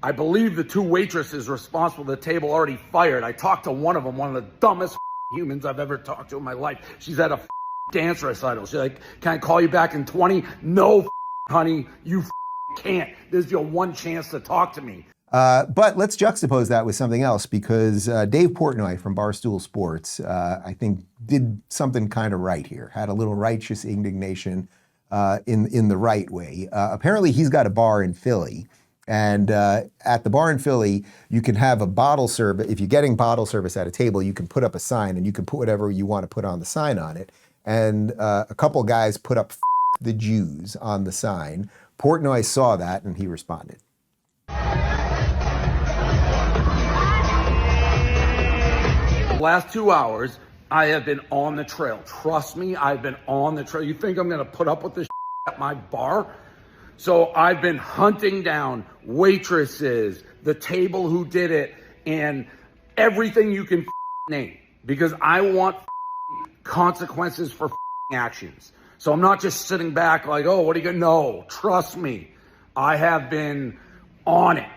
I believe the two waitresses responsible for the table already fired. I talked to one of them, one of the dumbest humans I've ever talked to in my life. She's at a dance recital. She's like, can I call you back in 20? No, honey, you can't. This is your one chance to talk to me. But let's juxtapose that with something else, because Dave Portnoy from Barstool Sports, I think, did something kind of right here, had a little righteous indignation in the right way. Apparently, he's got a bar in Philly. And at the bar in Philly, you can have a bottle service. If you're getting bottle service at a table, you can put up a sign and you can put whatever you want to put on the sign on it. And a couple guys put up the Jews on the sign. Portnoy saw that and he responded. Last 2 hours, I have been on the trail. Trust me, I've been on the trail. You think I'm going to put up with this at my bar? So I've been hunting down waitresses, the table who did it, and everything you can name, because I want consequences for actions. So I'm not just sitting back like, oh, what are you going to know? Trust me, I have been on it.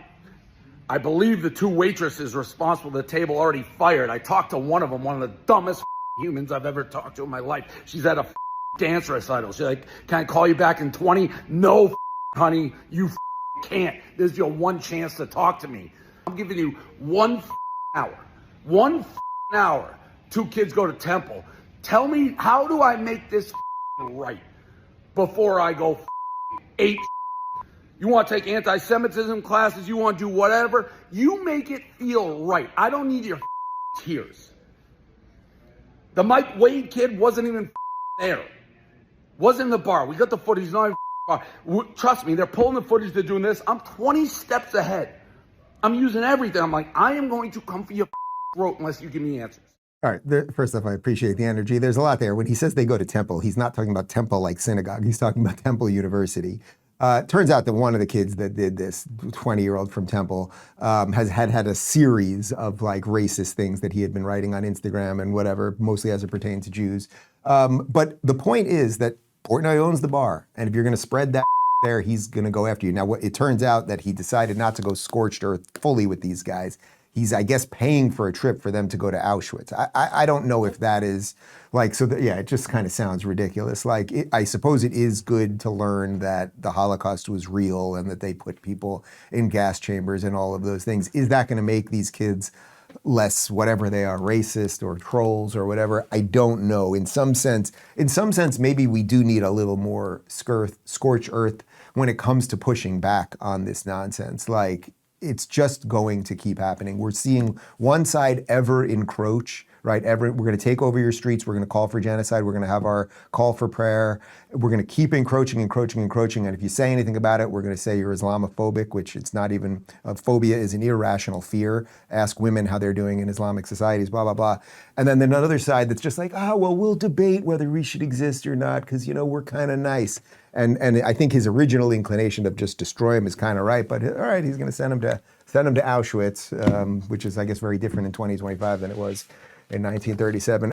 I believe the two waitresses responsible for the table already fired. I talked to one of them, one of the dumbest humans I've ever talked to in my life. She's at a dance recital. She's like, can I call you back in 20? No, honey, you can't. This is your one chance to talk to me. I'm giving you 1 hour. 1 hour. 2 kids go to Temple. Tell me, how do I make this right before I go 8? You want to take anti-Semitism classes, you want to do whatever, you make it feel right. I don't need your tears. The Mike Wade kid wasn't even there. Wasn't in the bar. We got the footage, not even bar. Trust me, they're pulling the footage, they're doing this. I'm 20 steps ahead. I'm using everything. I'm like, I am going to come for your throat unless you give me answers. All right, first off, I appreciate the energy. There's a lot there. When he says they go to Temple, he's not talking about Temple like synagogue. He's talking about Temple University. Turns out that one of the kids that did this, 20-year-old from Temple, has had a series of like racist things that he had been writing on Instagram and whatever, mostly as it pertains to Jews. But the point is that Portnoy owns the bar, and if you're going to spread that there, he's going to go after you. Now, it turns out that he decided not to go scorched earth fully with these guys. He's, I guess, paying for a trip for them to go to Auschwitz. I don't know if that is like, so yeah, it just kind of sounds ridiculous. Like, I suppose it is good to learn that the Holocaust was real and that they put people in gas chambers and all of those things. Is that going to make these kids less, whatever they are, racist or trolls or whatever? I don't know. In some sense, maybe we do need a little more scorched earth when it comes to pushing back on this nonsense. Like, it's just going to keep happening. We're seeing one side ever encroach, right? We're going to take over your streets. We're going to call for genocide. We're going to have our call for prayer. We're going to keep encroaching. And if you say anything about it, we're going to say you're Islamophobic, which it's not even. Phobia is an irrational fear. Ask women how they're doing in Islamic societies, blah, blah, blah. And then another side that's just like, well, we'll debate whether we should exist or not because, we're kind of nice. And I think his original inclination of just destroy him is kind of right, but all right, he's going to send him to Auschwitz, which is, I guess, very different in 2025 than it was in 1937.